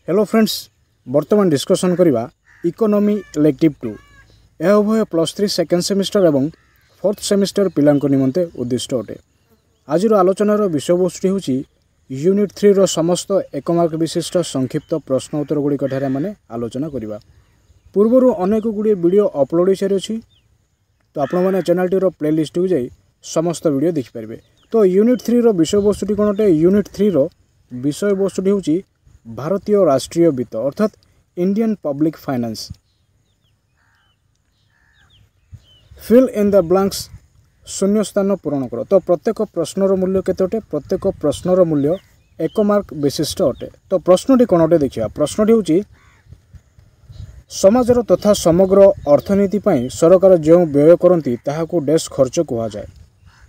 Hello friends वर्तमान discussion करवा economy elective 2 यह उभय +3 सेकेंड सेमिस्टर एवं 4th सेमिस्टर पिला निमंते उद्दिष्ट अटे। आज आलोचनार विषयवस्तु होची यूनिट 3 रो समस्त एक मार्क विशिष्ट संक्षिप्त प्रश्न उत्तर गुड़िक माने आलोचना करवा। पूर्वर अनेक गुड़िए वीडियो अपलोड हो सारी अच्छी, तो आपण मैंने चैनल टी प्लेलिस्ट को जाई समस्त वीडियो देखिपारे। तो यूनिट 3 रो विषयवस्तु कौन अटे? यूनिट 3 रो विषयवस्तु होची भारतीय राष्ट्रीय वित्त अर्थात Indian public finance. Fill in the blanks शून्य स्थान पूरण कर। तो प्रत्येक प्रश्नर मूल्य केते? प्रत्येक प्रश्नर मूल्य 1 मार्क विशिष्ट अटे। तो प्रश्नटी कौन अटे देखिया। प्रश्नटी होची समाजर तथा समग्र अर्थनीति पई सरकार जो व्यय करती ताहाकू डैश खर्च कहा जाए।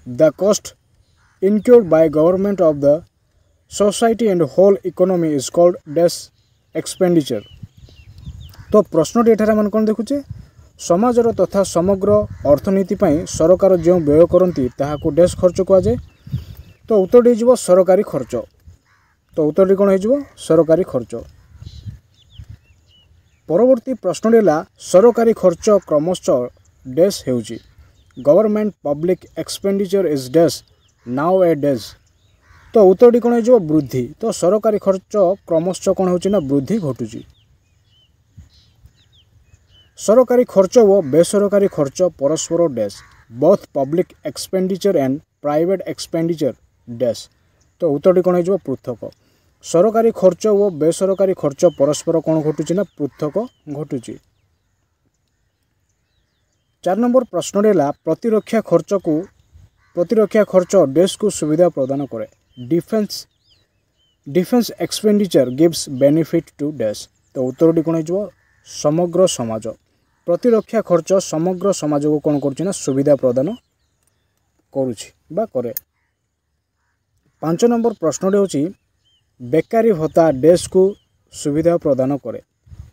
The cost incurred by government of the society and whole economy is called dash expenditure. तो प्रश्नटी एठार मान कौन देखुचे? समाजर तथा समग्र अर्थनीति पई सरकार जो व्यय करती ताहाकू डैश खर्च कहा जाए। तो उत्तरटी हो सरकारी खर्च। तो उत्तरटी कौन हो? सरकारी खर्च। परवर्ती प्रश्न है सरकारी खर्च क्रमशः डैश हेउची। Government public expenditure is dash now a dash. तो उत्तरटी कौन हो? वृद्धि। तो सरकारी खर्च क्रमशः कौन होची ना वृद्धि घटुची। सरकारी खर्च व बेसरकारी खर्च परस्पर dash both public expenditure and private expenditure dash. तो उत्तरटी कौन हो? पृथक। सरकारी खर्च व बेसरकारी खर्च परस्पर कौन घटुची ना पृथक घटुची। 4 नंबर प्रश्न है प्रतिरक्षा खर्च डैश को सुविधा प्रदान करे। Defence expenditure gives benefit to dash. तो उत्तरटी कौन हो? समग्र समाज। प्रतिरक्षा खर्च समग्र समाज को कौन करुछि ना सुविधा प्रदान करुछि बा करे। 5 नंबर प्रश्न होछि बेकारी भत्ता डैश को सुविधा प्रदान करे।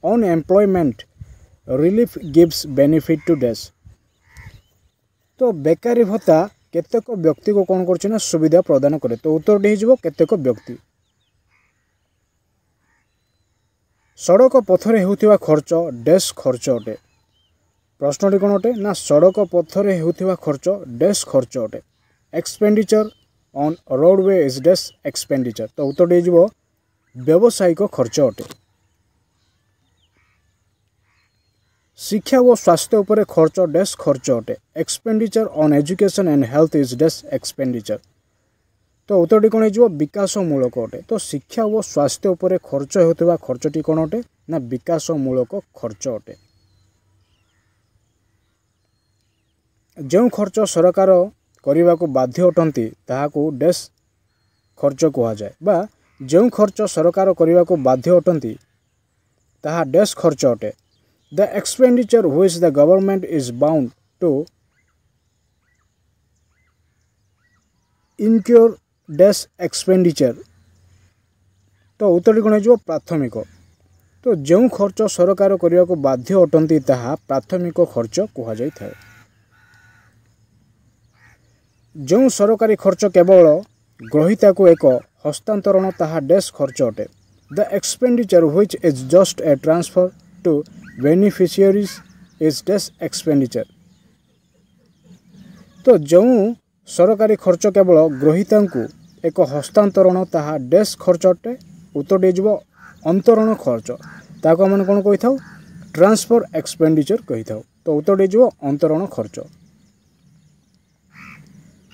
Unemployment relief gives benefit to dash. तो बेकारी भत्ता केतेक व्यक्ति को कौन करुछि ना सुविधा प्रदान करे। तो उत्तरटी हो केतेक व्यक्ति। सड़क पथरे होउथिबा खर्च डैश खर्च अटे। प्रश्नटी कौन अटे ना सड़क पथरे होउथिबा खर्च डैश खर्च अटे। Expenditure on roadway is dash expenditure. तो उत्तरटी हो व्यावसायिक खर्च अटे। शिक्षा व स्वास्थ्य उपरे खर्च डैश खर्च अटे। Expenditure on education and health is dash expenditure. तो उत्तरटी कौन हो? विकासमूलक अटे। तो शिक्षा व स्वास्थ्य उपरे खर्च होता खर्चटी कौन अटे ना विकासमूलक खर्च अटे। जो खर्च सरकार करने को बाध्य अटंती ताहाकू डैश खर्च कहा जाए बा जो खर्च सरकार करने को बाध्य अटंती ताहा डैश खर्च अटे। The expenditure which the government is bound to incur dash expenditure. तो उत्तरटी कौन हो? प्राथमिक। तो जो खर्च सरकार करने को बाध्य अटंती ताहा प्राथमिक खर्च कहा जाय थाए। जो सरकारी खर्च केवल ग्रहीता को एक हस्तांतरण ताहा डैश खर्च अटे। The expenditure which is just a transfer to beneficiaries is dash expenditure. तो जो सरकारी खर्च केवल ग्रहीता को एक हस्तांतरण ताहा डैश खर्च अटे। उत्तरटी हो अंतरण खर्च। ताको आम कौन कही था? ट्रांसफर एक्सपेंडिचर कही था। तो उत्तरटी हो अंतरण खर्च।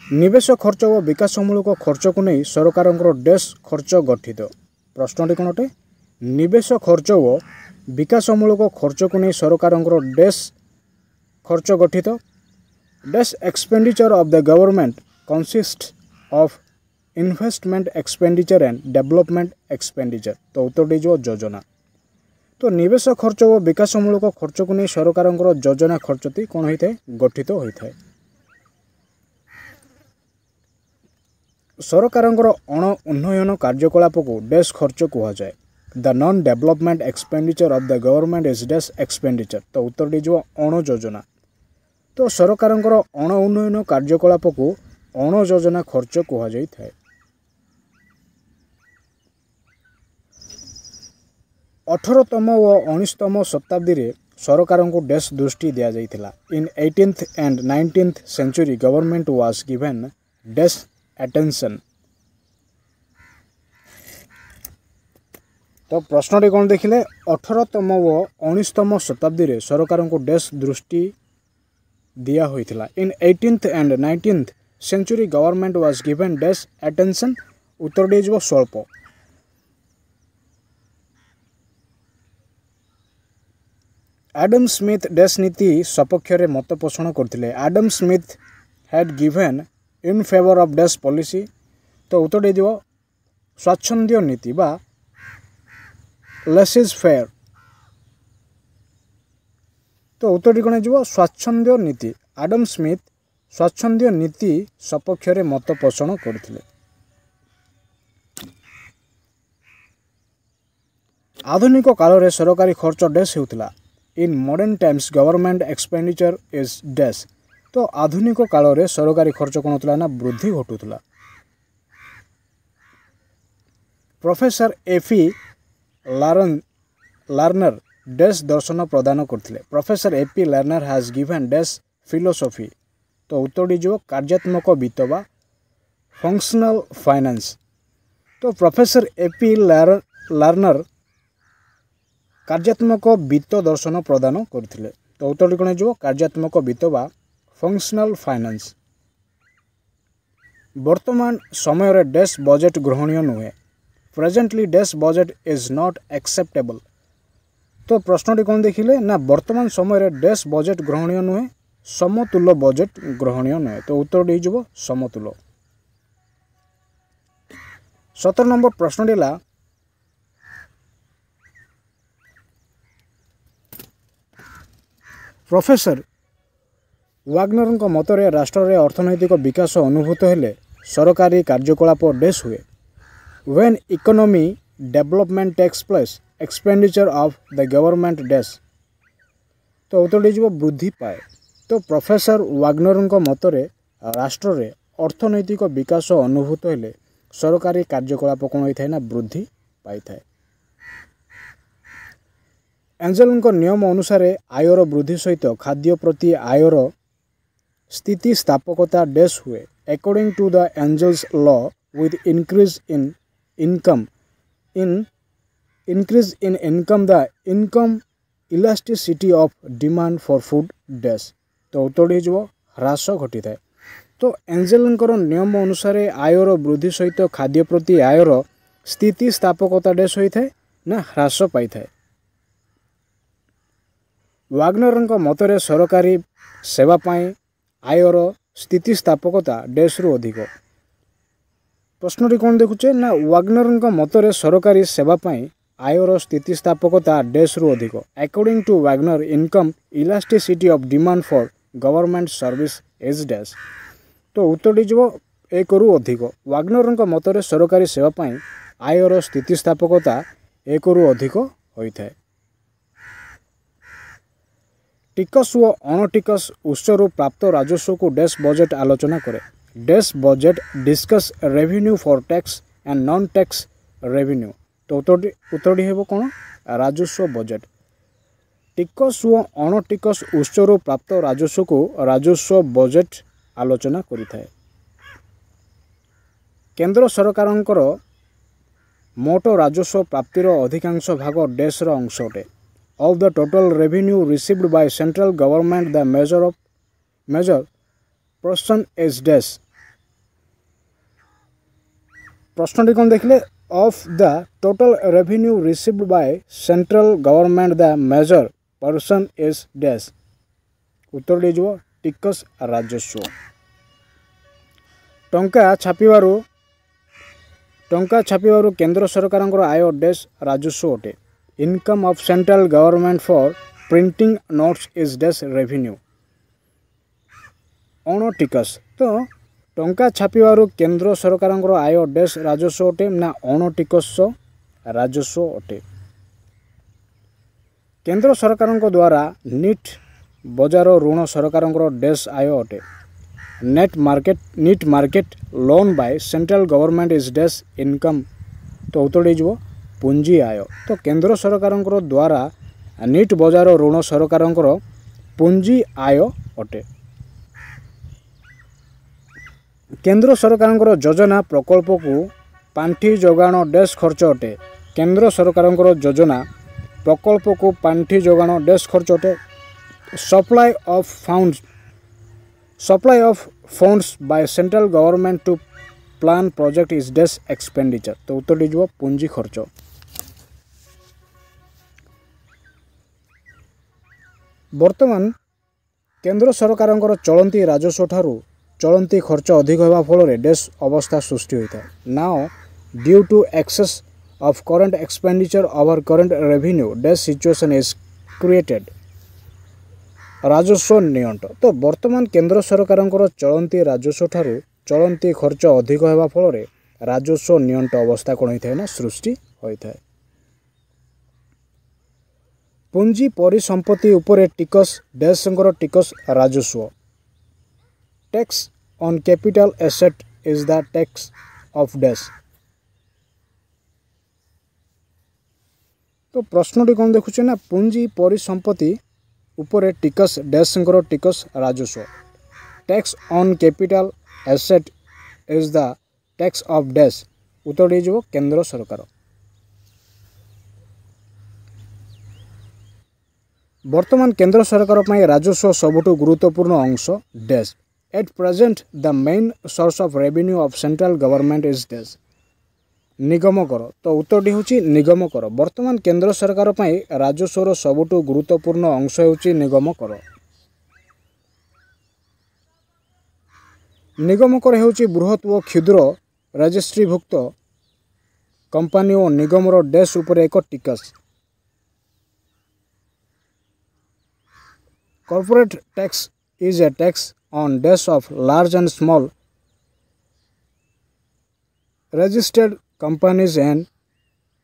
निवेश खर्च और विकासमूलक खर्च को नहीं सरकार डैश खर्च गठित। प्रश्नटी कौन अटे? निवेश खर्च और विकासमूलक खर्च को नहीं सरकार डैश खर्च गठित। Dash expenditure of the government consist of investment expenditure and development expenditure. तो उत्तरटी जो योजना। तो निवेश खर्च और विकासमूलक खर्च को नहीं सरकार योजना खर्चटी कौन होता है? गठित होता है। सरकार अण उन्नयन कार्यकलाप को डैश खर्च कहा जाए। The non development expenditure of the government is dash expenditure. तो उत्तरटी जो अण योजना। तो सरकार अण उन्नयन कार्यकलाप को अण योजना खर्च कहा जाय थाए। 18ତମ ଓ 19ତମ ଶତାବ୍ଦୀରେ ସରକାରଙ୍କୁ ଡ୍ୟାସ୍ ଦୃଷ୍ଟି ଦିଆଯାଇଥିଲା। In 18th and 19th century government was given dash attention। तो प्रश्नटी कौन देखिले 18तम व 19तम शताब्दी सरकारଙ୍କୁ डैश दृष्टि दिया होइथिला। इन 18th and 19th century government was given dash attention. Uttar D जो स्वल्प। एडम स्मिथ डैश नीति सपक्ष रे मत पोषण करथिले। Adam Smith had given in favour of dash policy. तो उत्तर डी जो स्वच्छंद्य नीति बा लेसिस फेयर। तो उत्तर कौन हो स्वच्छंद्य नीति। आडम स्मिथ स्वच्छंद्य नीति सपक्ष रे मत पोषण करथिले। आधुनिक काल रे सरकारी खर्च डैश होउतला। In modern times government expenditure is dash. तो आधुनिक काल रे सरकारी खर्च कौन होतला ना वृद्धि घटुतला। प्रोफेसर एफी लार्नर डैश दर्शन प्रदान करथिले। Professor A P Lerner has given dash philosophy. तो उत्तर जो कार्यात्मक वित्त बा फंक्शनल फाइनेंस। तो प्रोफेसर एपी लार्नर कार्यात्मक वित्त दर्शन प्रदान करथिले। तो उत्तर कौन जो कार्यात्मक वित्त बा फंक्शनल फाइनेंस। वर्तमान समय रे डैश बजेट ग्रहणीय नुहे। Presently dash budget is not acceptable. तो प्रश्नटी कौन देखिले ना वर्तमान समय रे डैश बजेट ग्रहणीय नुहे समतुल्य बजेट ग्रहणीय नुहे। तो उत्तर डी जो समतुल्य। 17 नंबर प्रश्नटी ला प्रोफेसर वाग्नर मतरे राष्ट्र रे अर्थनैतिक विकास अनुभूत हेले सरकारी कार्यकलाप डैश हुए। When economy development takes place, expenditure of the government dash. तो उत्तर जो वृद्धि पाए। तो प्रोफेसर वाग्नर मतरे राष्ट्र रे अर्थनैतिक विकास अनुभूत हेले सरकारी कार्यकलाप कौन होता है ना वृद्धि पाई थाए। एंजेल नियम अनुसार आयर वृद्धि सहित खाद्य प्रति आयर स्थितिस्थापकता डैश हुए। According to the Engel's law with increase in income the income elasticity of demand for food dash. तो उत्तर जो ह्रास घटी थाए। तो एंजेल नियम अनुसार आयर वृद्धि सहित खाद्य प्रति आयर स्थितिस्थापकता डैश होता है ना ह्रास पाई थाए। वाग्नर मतरे सरकारी सेवा पाई आयर स्थितिस्थापकता डैश रु अधिक। प्रश्नटी कौन देखुचे ना वाग्नर मतरे सरकारी सेवा पाई आयर स्थितिस्थापकता डैश रु अधिक। According to Wagner income elasticity of demand for government service is dash. तो उत्तर जो 1 रु अधिक। वाग्नर मतरे सरकारी सेवा पाई आयर स्थितिस्थापकता 1 रु अधिक होता है। टिकस व अणटिकस उत्सर प्राप्त राजस्व को डैश बजेट आलोचना करे। Dash budget discuss revenue for tax and non tax revenue. तो उत्तर हेबो कौन राजस्व बजेट। टिकस व अणटिकस उत्सर प्राप्त राजस्व को राजस्व बजेट आलोचना करिथाए। केंद्र सरकारंकर मोट राजस्व प्राप्तिर अधिकांश भाग डैश र अंश अटे। Of the total revenue received by central government the major person is dash. प्रश्नटी कौन देखले of the total revenue received by central government the major person is dash. उत्तर जो टिकस राजस्व। टंका छापिबारु केंद्र सरकारंकर आय डैश राजस्व अटे। Income of central government for printing notes is dash revenue. अणटिकस तो टंका छापिबारु केंद्र सरकारंकर आय डैश राजस्व अटे ना अणटिकस राजस्व अटे। केंद्र सरकारंक द्वारा नीट बजार ऋण सरकारंकर डैश आय अटे। Net market loan by central government is dash income. तो उत्तर जो पुंजी आय। तो केंद्र सरकार द्वारा नीट बजार ऋण सरकार पुंजी आय अटे। केंद्र सरकार योजना प्रकल्प को पांठी जोगाण डैश खर्च अटे। केंद्र सरकार योजना प्रकल्प को पांठी जोगाण डैश खर्च अटे। Supply of funds by central government to plan project is dash expenditure. तो उत्तर दीजिए पुंजी खर्च। वर्तमान केंद्र सरकार चलती राजस्व ठारू चलती खर्च अधिक होगा फल डैश अवस्था सृष्टि होता है। Now due to excess of current expenditure over current revenue dash situation is created राजस्व नियंट। तो वर्तमान केंद्र सरकार चलती राजस्व ठारू चलती खर्च अधिक होगा फल राजस्व नियंट अवस्था कौन होता है ना सृष्टि होता है। पुंजी परिसंपत्ति उपरे टिकस डैश टिकस राजस्व। Tax on capital asset is the tax of dash. तो प्रश्नटी कौन देखुचे ना पुंजी परिसंपत्ति उपरे टिकस डैश टिकस राजस्व। Tax on capital asset is the tax of dash. उत्तर दीजिए केंद्र सरकार। वर्तमान केंद्र सरकार पर राजस्व सबुठु गुरुत्वपूर्ण अंश dash. At present the main source of revenue of central government is dash निगम कर। तो उत्तरटी होची निगम कर। वर्तमान केंद्र सरकार पर राजस्वर सबुठु गुरुत्वपूर्ण अंश होची निगम कर। निगम कर होची बृहत व क्षुद्र रजिस्ट्रीभुक्त कंपानी और निगमर डैश उपर एक टिकस। Corporate tax is a tax on dash of large and small registered companies and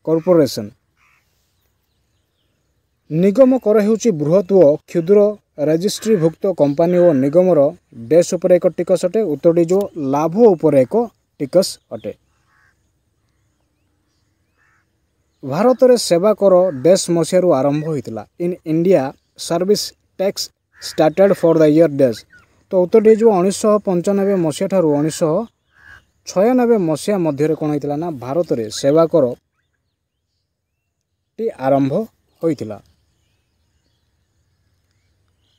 corporation। निगम कर हेउची बृहत व क्षुद्र रजिस्ट्रीभुक्त कंपानी और निगमर डैश उपर एक टिकस अटे। उत्तरटी जो लाभ उपर एक टिकस अटे। भारत में सेवा कर डैश मसीह आरंभ होता। इन India service tax started for the year dash. तो उत्तरटी जो 1995 मसीहा ठारू 1996 मसीहा मध्य कौन होता ना भारत में सेवा कर टी आरंभ होता।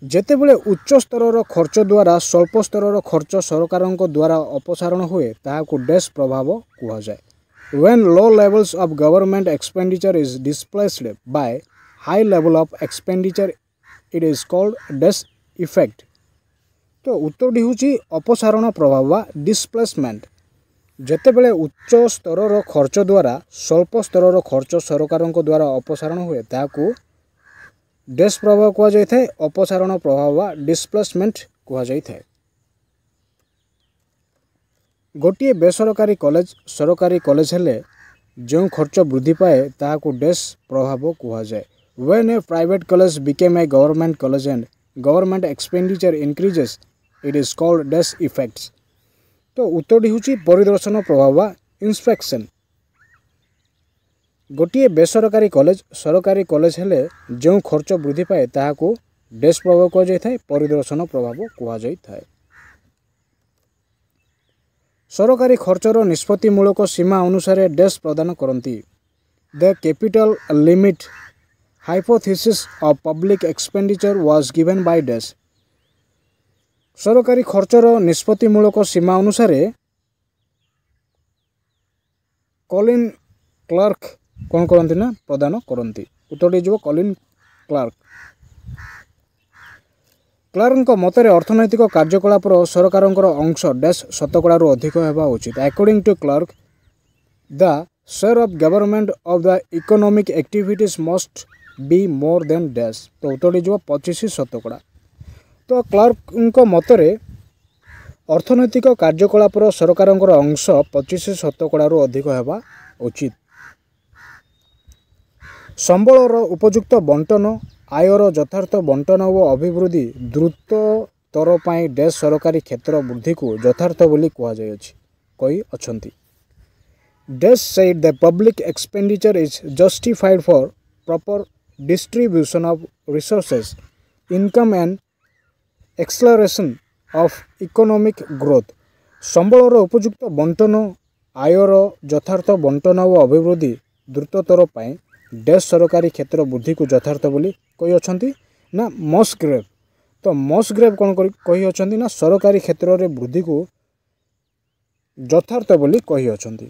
जेतेबेले उच्च स्तर खर्च द्वारा स्वल्प स्तर खर्च सरकार द्वारा अपसारण हुए ताहाकू डैश प्रभाव कहा जाए। When low levels of government expenditure is displaced by high level of expenditure, it is called dash effect। तो उत्तरटी होची अपसारण प्रभाव वा डिस्प्लेसमेंट। जेतेबेले उच्च स्तर खर्च द्वारा स्वल्प स्तर खर्च सरकार द्वारा अपसारण हुए ताहाकू डैश प्रभाव कहा जाए। अपसारण प्रभाव वा डिस्प्लेसमेंट कहा जाए। गोटे बेसरकारी कॉलेज सरकारी कॉलेज हेले जो खर्च वृद्धि पाए ताहाकू डैश प्रभाव कहा जाए। When a private college became a government college and government expenditure increases, it is called dash effects। तो उत्तरटी होची परिदर्शन प्रभाव वा इंस्पेक्शन। गोटे बेसरकारी कॉलेज सरकारी कॉलेज हेले जो खर्च वृद्धि पाए ताहाकू डैश प्रभाव कहा जाए। परिदर्शन प्रभाव कहा जाए। सरकारी खर्चर निष्पत्तिमूलक सीमा अनुसार डैश प्रदान करती। The capital limit hypothesis of public expenditure was given by dash. सरकारी खर्चर निष्पत्तिमूलक सीमा अनुसार कॉलिन क्लार्क कौन करती ना प्रदान करती। उत्तर जो कॉलिन क्लार्क। क्लार्क मତରେ अर्थनैतिक कार्यकलाप सरकार अंश डैश शतकड़ारू अधिक होगा उचित। According to Clark the share of government of the economic activities must be more than dash. तो उत्तर जो 25 शतकड़ा। तो क्लार्क मତରେ अर्थनैतिक कार्यकलाप सरकार अंश 25 शतकड़ारू अधिक होगा उचित। संबलर उपयुक्त बंटन आयर यथार्थ बंटन व अभिवृद्धि द्रुततर पर डैश सरकारी क्षेत्र वृद्धि को यथार्थ बोली कही अच्छी। Dash said the public expenditure is justified for proper distribution of resources, income and acceleration of economic growth. ସମ୍ବଳର ଉପଯୁକ୍ତ ବଣ୍ଟନ, ଆୟର ଯଥାର୍ଥ ବଣ୍ଟନ ଓ ଅଭିବୃଦ୍ଧି ଦ୍ରୁତତର ପାଇଁ ଡେଶ୍ ସରକାରୀ କ୍ଷେତ୍ର ବୃଦ୍ଧିକୁ ଯଥାର୍ଥ ବୋଲି କହିଅଛନ୍ତି ନା ମସ୍ଗ୍ରେଭ୍। ତ ମସ୍ଗ୍ରେଭ୍ କ'ଣ କହିଅଛନ୍ତି ନା ସରକାରୀ କ୍ଷେତ୍ରରେ ବୃଦ୍ଧିକୁ ଯଥାର୍ଥ ବୋଲି କହିଅଛନ୍ତି।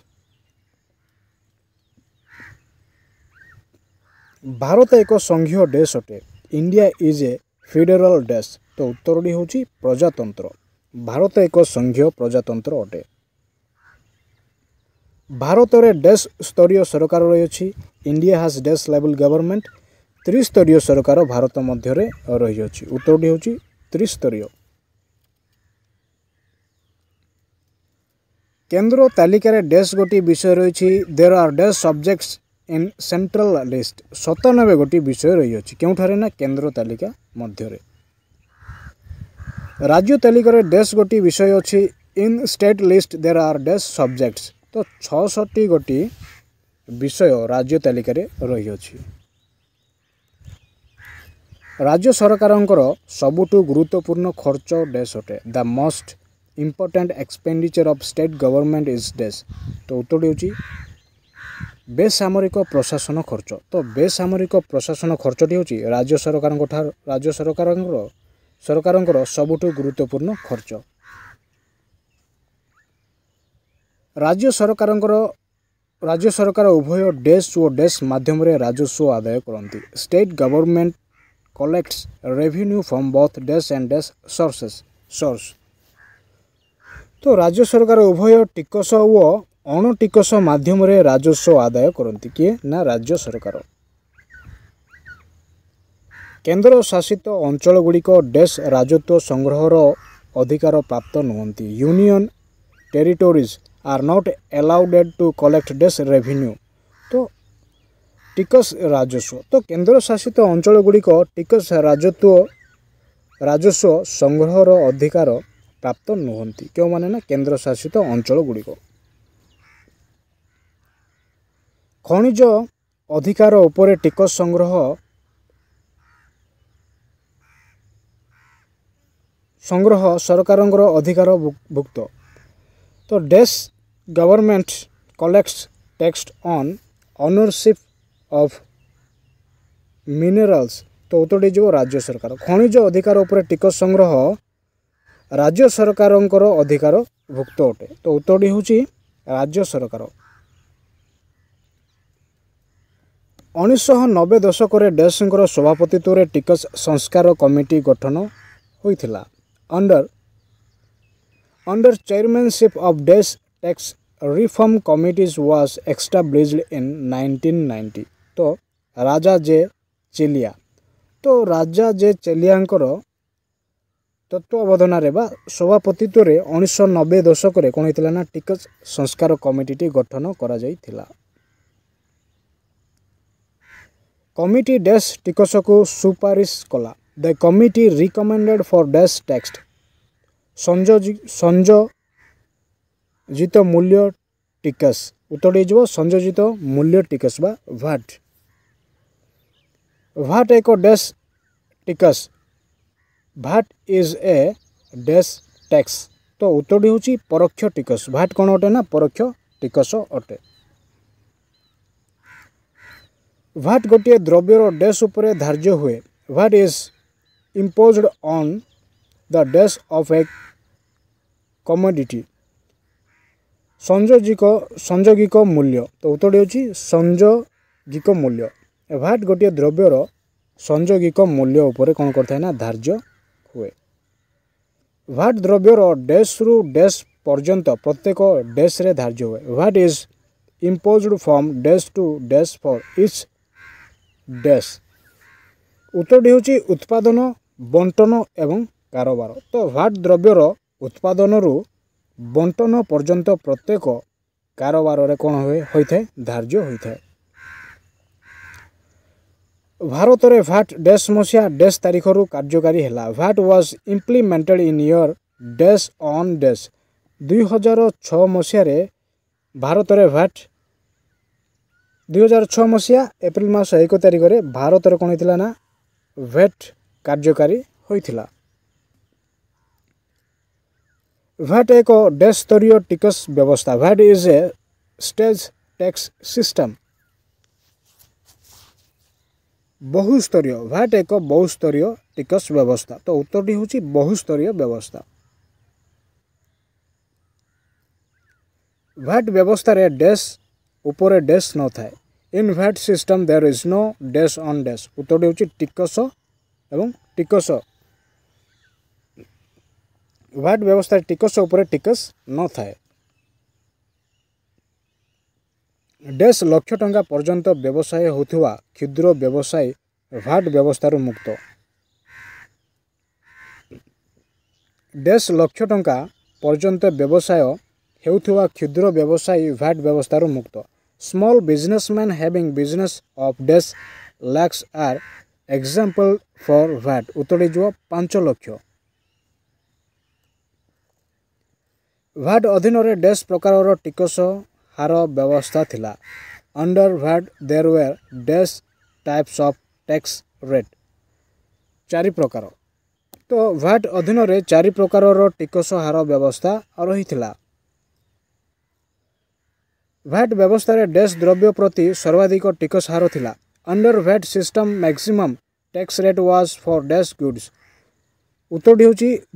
ଭାରତ ଏକ ସଂଘୀୟ ଦେଶ ଅଟେ। ଇଣ୍ଡିଆ ଇଜ୍ ଏ ଫେଡେରାଲ ଦେଶ। ତ ଉତ୍ତରଟି ହେଉଛି ପ୍ରଜାତନ୍ତ୍ର। ଭାରତ ଏକ ସଂଘୀୟ ପ୍ରଜାତନ୍ତ୍ର ଅଟେ। ଭାରତରେ ଡେଶ୍ ସ୍ତରୀୟ ସରକାର ରହିଅଛି। India has dash level government. ତ୍ରିସ୍ତରୀୟ ସରକାର ଭାରତ ମଧ୍ୟରେ ରହିଅଛି। ଉତ୍ତରଟି ହେଉଛି ତ୍ରିସ୍ତରୀୟ। କେନ୍ଦ୍ର ତାଲିକାରେ ଡେଶ୍ ଗୋଟି ବିଷୟ ରହିଛି। There are dash subjects in central list. 97 ଗୋଟି ବିଷୟ ରହିଅଛି। କେଉଁଠାରେ ନା କେନ୍ଦ୍ର ତାଲିକା ମଧ୍ୟରେ। ରାଜ୍ୟ ତାଲିକାରେ ଡେଶ୍ ଗୋଟି ବିଷୟ ଅଛି। In state list there are dash subjects. ତ 66 ଗୋଟି ବିଷୟ ରାଜ୍ୟ ତାଲିକାରେ ରହିଅଛି। ରାଜ୍ୟ ସରକାରଙ୍କର ସବୁଠୁ ଗୁରୁତ୍ୱପୂର୍ଣ୍ଣ ଖର୍ଚ୍ଚ ଡେଶ୍ ଅଟେ। The most important expenditure of state government is dash. ତ ଉତ୍ତରଟି ହେଉଛି ବେସାମରିକ ପ୍ରଶାସନ ଖର୍ଚ୍ଚ। ତ ବେସାମରିକ ପ୍ରଶାସନ ଖର୍ଚ୍ଚଟି ହେଉଛି ରାଜ୍ୟ ସରକାରଙ୍କର ସବୁଠୁ ଗୁରୁତ୍ୱପୂର୍ଣ୍ଣ ଖର୍ଚ୍ଚ। ରାଜ୍ୟ ସରକାର ଉଭୟ ଡେଶ୍ ଓ ଡେଶ୍ ମାଧ୍ୟମରେ ରାଜସ୍ୱ ଆଦାୟ କରନ୍ତି। State government collects revenue from both dash and dash source. ତ ରାଜ୍ୟ ସରକାର ଉଭୟ ଟିକସ ଓ ଅଣଟିକସ ମାଧ୍ୟମରେ ରାଜସ୍ୱ ଆଦାୟ କରନ୍ତି। କିଏ ନା ରାଜ୍ୟ ସରକାର। କେନ୍ଦ୍ର ଶାସିତ ଅଞ୍ଚଳଗୁଡ଼ିକ ଡେଶ୍ ରାଜସ୍ୱ ସଂଗ୍ରହର ଅଧିକାର ପ୍ରାପ୍ତ ନୁହନ୍ତି। Union territories are not allowed to collect dash revenue. ତ ଟିକସ ରାଜସ୍ୱ। ତ କେନ୍ଦ୍ର ଶାସିତ ଅଞ୍ଚଳଗୁଡ଼ିକ ଟିକସ ରାଜସ୍ୱ ସଂଗ୍ରହର ଅଧିକାର ପ୍ରାପ୍ତ ନୁହନ୍ତି। କେଉଁମାନେ ନା କେନ୍ଦ୍ର ଶାସିତ ଅଞ୍ଚଳଗୁଡ଼ିକ। ଖଣିଜ ଅଧିକାର ଉପରେ ଟିକସ ସଂଗ୍ରହ ସରକାରଙ୍କର ଅଧିକାର ଭୁକ୍ତ। ତ dash government collects tax on ownership of minerals. ତ ଉତ୍ତରଟି ଯିବ ରାଜ୍ୟ ସରକାର। ଖଣିଜ ଅଧିକାର ଉପରେ ଟିକସ ସଂଗ୍ରହ ରାଜ୍ୟ ସରକାରଙ୍କର ଅଧିକାର ଭୁକ୍ତ ଅଟେ। ତ ଉତ୍ତରଟି ହେଉଛି ରାଜ୍ୟ ସରକାର। 1990 ଦଶକରେ ଡେଶଙ୍କର ସଭାପତିତ୍ୱରେ ଟିକସ ସଂସ୍କାର କମିଟି ଗଠନ ହୋଇଥିଲା। Under chairmanship of Desh Tax Reform Committees was established in 1990. तो राजा जे चेलिया। तो राजा जे चेलियांकर तत्वावधान बा सभापतित्व 1990 दशक कौन होता ना टिकस संस्कार कमिटी गठन करा जाइथिला। कमिटी डैश टिकस को सुपारिश कला। The committee recommended for dash tax संयोजित मूल्य टिकस। उत्तर जो संयोजित मूल्य टिकस बा VAT। VAT एक डैश टिकस। VAT is a dash tax. तो उत्तर होची परोक्ष टिकस। VAT कौन अटे ना परोक्ष टिकस अटे। VAT गोटे द्रव्यर डैश उपरे धार्य हुए। VAT is imposed on the dash of a commodity। संयोगिक मूल्य। तो उत्तर होची संयोगिक मूल्य। VAT गोटे द्रव्यर संयोगिक मूल्य उपरे कौन करता है ना धार्य हुए। VAT द्रव्यर डैश रु डैश पर्यंत प्रत्येक डैश रे धार्य हुए। VAT is imposed from dash to dash for each dash। उत्तर होची उत्पादन बंटन एवं कारोबार। तो VAT द्रव्यर उत्पादन रु बंटन पर्यंत प्रत्येक कारोबार रे कौन होइथे धार्य होइथे। भारत रे VAT डैश मसिया डैश तारीख रु कार्यकारी हैला। VAT was implemented in year dash on dash. 2006 मसिया रे भारत में भैट 2006 मसीहा एप्रिल मास 1 तारिख में भारत में कौन होता ना भैट कार्यकारी होता। भैट एक देश स्तरीय टिकस व्यवस्था। भैट is a stage tax system. बहुस्तरीय भैट एक बहुस्तरीय टिकस व्यवस्था। तो उत्तरटी हूँ बहुस्तरीय व्यवस्था। भैट व्यवस्था रे डैश ऊपर डैश न थाए। In VAT system there is no dash on dash. उत्तरटी हूँ टिकस एवं टिकस। भैट व्यवस्था टिकस ऊपर टिकस न थाए। डैश लक्ष टंका पर्यंत व्यवसाय होथुवा क्षुद्र व्यवसायी भैट व्यवस्था मुक्त। डैश लक्ष टंका पर्यंत व्यवसाय होथुवा क्षुद्र व्यवसायी भैट व्यवस्था मुक्त। Small businessman having business of dash lakhs are example for VAT. उत्तर जो 5 लाख। भैट अधीन रे डैश प्रकार टिकस हार व्यवस्था थिला। Under VAT there were dash types of tax rate. 4 प्रकार। तो भैट अधीन रे 4 प्रकार टिकस हार व्यवस्था रही थिला। भैट व्यवस्था रे डैश द्रव्य प्रति सर्वाधिक टिकस हार थिला। Under VAT system maximum tax rate was for dash goods. उत्तरटी हूँ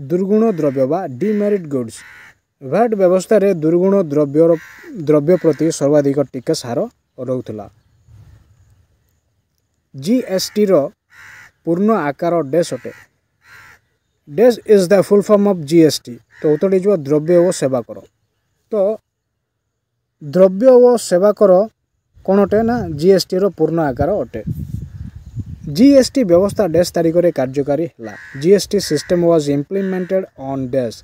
दुर्गुण द्रव्य बा डिमेरिट गुड्स। भैट व्यवस्था रे दुर्गुण द्रव्य प्रति सर्वाधिक टिकस हार रोला। जीएसटी रो पूर्ण आकार डैश अटे। Dash is the full form of GST. तो उत्तरटी जो द्रव्य और सेवा कर। तो द्रव्य और सेवा कर कौन अटे ना जीएसटी रो पूर्ण आकार अटे। जीएसटी व्यवस्था डैश तारिख में कार्यकारी है। GST system was implemented on dash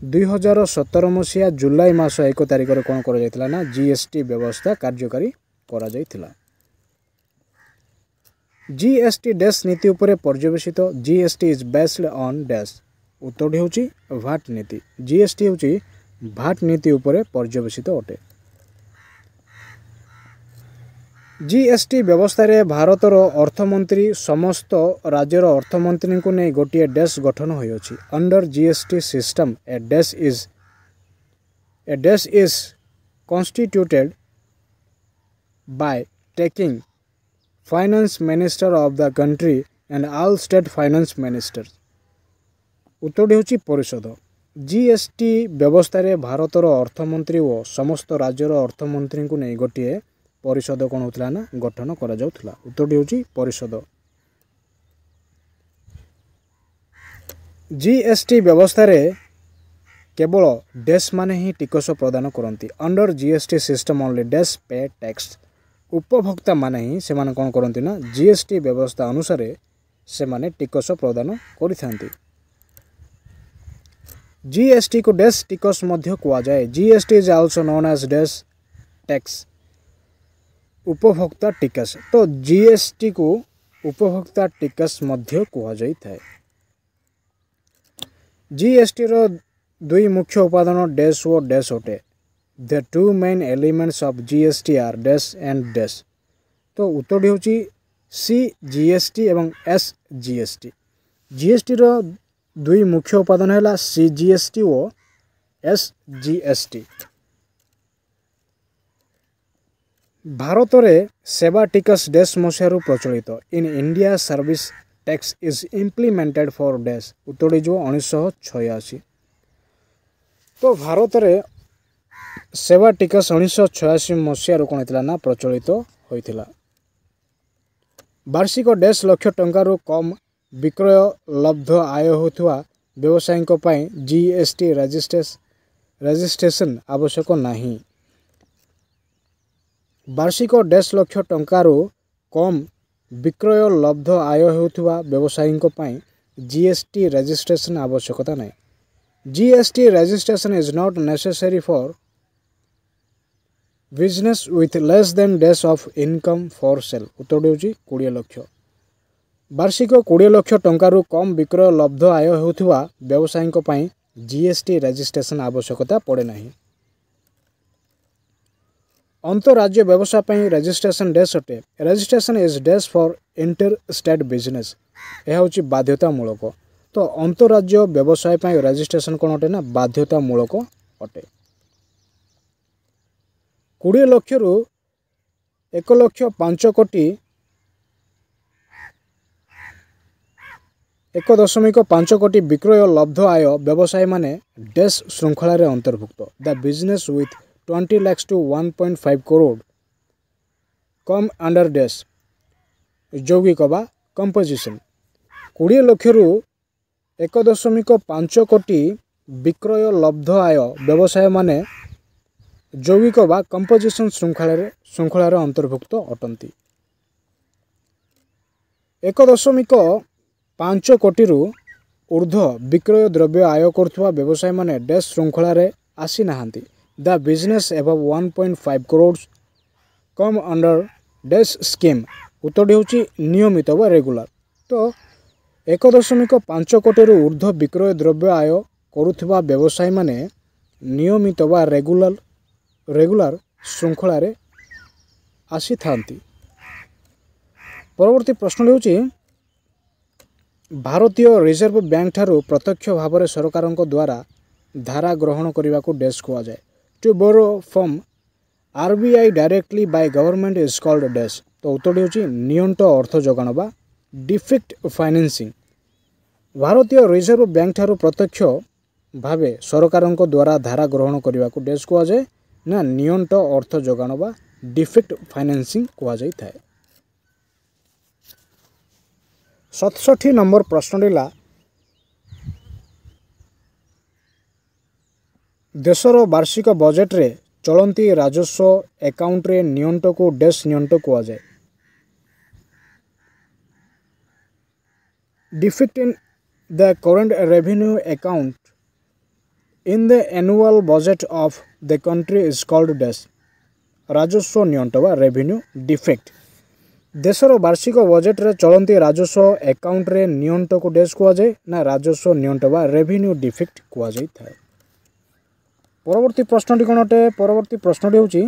2017 मसीहा जुलाई मास 1 तारिख में कौन कर ना जीएसटी व्यवस्था कार्यकारी करा जायतिला। जीएसटी डैश नीति उपरे पर्यवेसित। GST is based on dash. उत्तरटी हूँ भैट नीति। जीएसटी हूँ भैट नीति उपरे पर्यवेसित अटे। जीएसटी व्यवस्था रे भारतर अर्थमंत्री समस्त राज्यर अर्थमंत्री को नहीं गोटे डैश गठन होइछि। Under GST system a dash is constituted by taking finance minister of the country and all state finance ministers. उत्तरटी हूँ परिषद। जीएसटी व्यवस्था रे भारतर अर्थमंत्री और समस्त राज्यर अर्थमंत्री को नहीं गोटे परिषद कौन होता ना गठन करा जाउथला। उत्तरटी हूँ परिषद। जीएसटी व्यवस्था रे केवल डैश माने ही टिकस प्रदान करती। Under GST system only dash पे टैक्स। उपभोक्ता माने ही से माने कौन करती ना जीएसटी व्यवस्था अनुसार से माने टिकस प्रदान करिथांती। जीएसटी को डैश टिकस मध्य कुआ जाए। GST is also known as dash tax उपभोक्ता टिकस। तो जीएसटी को उपभोक्ता टिकस मध्य कुआ जाई थाए। जीएसटी रो दुई मुख्य उपादान डैश और डैश अटे। The two main elements of GST are dash and dash. तो उत्तरटी हूँ सी जीएसटी एवं एस जीएसटी। जीएसटी रो दुई मुख्य उपादान है सी जीएसटी और एस जीएसटी। भारत रे सेवा टिकस डैश मसीहारू प्रचलित। In India service tax is implemented for dash. उत्तरटी जो 1986। तो भारत रे सेवा टिकस 1986 मसीहारू कौन होता ना प्रचलित होता। वार्षिक डैश लक्ष टंकारु कम विक्रय लब्ध आय होथुवा व्यवसायी पाई जीएसटी रजिस्ट्रेशन आवश्यक नहीं। वार्षिक डैश लक्ष टंकारु कम विक्रय लब्ध आय होथुवा व्यवसायी पाई जीएसटी रजिस्ट्रेशन आवश्यकता नहीं। GST registration is not necessary for business with less than dash of income for sale. उत्तर होची 20 लाख। वार्षिक 20 लाख टंकारु कम विक्रय लब्ध आय होथुवा व्यवसायी पाई जीएसटी रजिस्ट्रेशन आवश्यकता पड़े नहीं। अंतरराज्य व्यवसाय पर रेजिस्ट्रेशन डेस अटे। Registration is dash for inter state business. यह हूँ बाध्यतामूलक। तो अंतरराज्य व्यवसाय पर रेजिस्ट्रेशन कौन अटे ना बाध्यतामूलक अटे। 20 लाख रु 1,05 कोटी 1.5 कोटी विक्रय लब्ध आय व्यवसाय माने डेस श्रृंखला रे अंतर्भुक्त। The business with 20 lakhs to 1.5 crore come under dash यौगिक बा कंपोजिशन। 20 लाख रु 1.5 कोटी विक्रय लब्ध आय व्यवसाय माने यौगिक बा कंपोजिशन श्रृंखलार अंतर्भुक्त अटंती। 1.5 कोटी रु ऊर्ध्व विक्रय द्रव्य आय करुवा व्यवसाय माने डेस श्रृंखलार आसी नाहांती। The business above 1.5 crore come under dash scheme. उत्तर होची नियमित व रेगुलर। तो 1.5 कोटी रु ऊर्ध्व विक्रय द्रव्य आय करुवा व्यवसाय माने नियमित व रेगुलर श्रृंखलार आसी थांती। परवर्ती प्रश्न होची भारतीय रिजर्व बैंक ठारू प्रत्यक्ष भाव में सरकार द्वारा धारा ग्रहण करने को डेस कह जाए। To borrow from RBI directly by government is called dash. तो उत्तर होची नियंट अर्थ जोगाण बा डिफेक्ट फाइनेंसिंग। भारतीय रिजर्व बैंक ठारू प्रत्यक्ष भाव सरकार द्वारा धारा ग्रहण करने को डेस कह जाए ना नियंट अर्थ जोगाण बा डिफेक्ट फाइनेंसिंग कह जाई थाए। 67 नंबर प्रश्न रहा देशर वार्षिक बजेट रे चलती राजस्व अकाउंट रे नियंट को डेस नियंट कह जाए। Defect in the current revenue account in the annual budget of the country is called dash. राजस्व नियंट व रेवेन्यू डिफेक्ट। देशर वार्षिक बजेट रे चलती राजस्व अकाउंट रे नियंट को डेस कह जाए ना राजस्व नियंट व रेवेन्यू डिफेक्ट कह जाए। परवर्ती प्रश्नटी कौन अटे? परवर्ती प्रश्नटी होची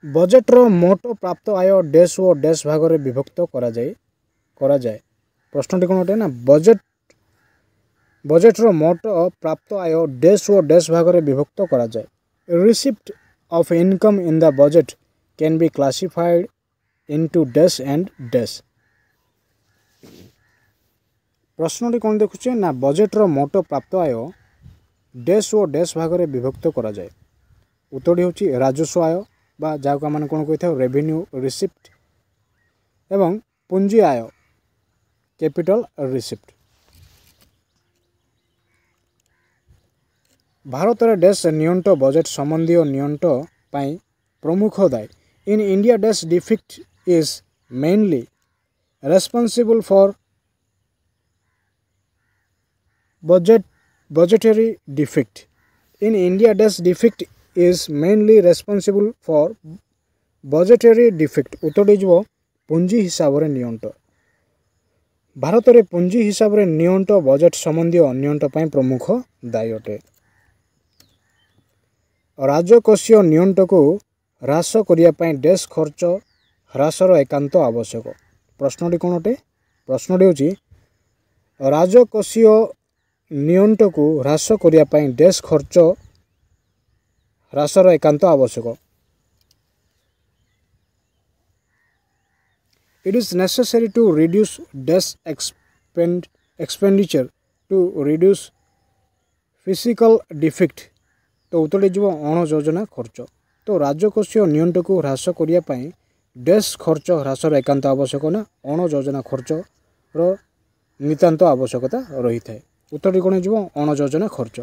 बजेट रो मोट प्राप्त आय डेस व डेस भाग रे विभक्त करा जाए। प्रश्नटी कौन अटे ना बजेट रो मोट प्राप्त आय डेस व डेस भाग रे विभक्त करा जाए। Receipt of income in the budget can be classified into dash and dash। प्रश्नटी कौन देखुचे ना बजेट रो मोट प्राप्त आय डेश व डेश भाग रे विभक्त करा जाए। उत्तरटी होची राजस्व आय बा जाका माने कोन कहिथाउ रेवेन्यू रिसिप्ट एवं पूंजी आय कैपिटल रिसिप्ट। भारत रे डेश नियंट बजेट संबंधी नियंट पाई प्रमुख दायी। In India dash defect is mainly responsible for budgetary defect। In India dash defect is mainly responsible for budgetary defect। उत्तर जो पूंजी हिसाब रे नियंट। भारत रे पूंजी हिसाब रे नियंट बजेट संबंधी नियंट पाई प्रमुख दायी अटे। राजकोषीय नियंट को ह्रास करने डेश खर्च ह्रासर एकांत आवश्यक। प्रश्नटी कौन अटे? प्रश्नटी होची राजकोषीय नियंट को ह्रास करने डेश खर्च ह्रासर एकांत आवश्यक। It is necessary to reduce dash expenditure to reduce physical defect। तो उत्तर जो अण योजना खर्च। तो राजकोषीय नियंट को ह्रास करने डेश खर्च ह्रासर एकांत आवश्यक ना अण योजना खर्च नितांत आवश्यकता रही है। उत्तर कौन हो अण योजना खर्च।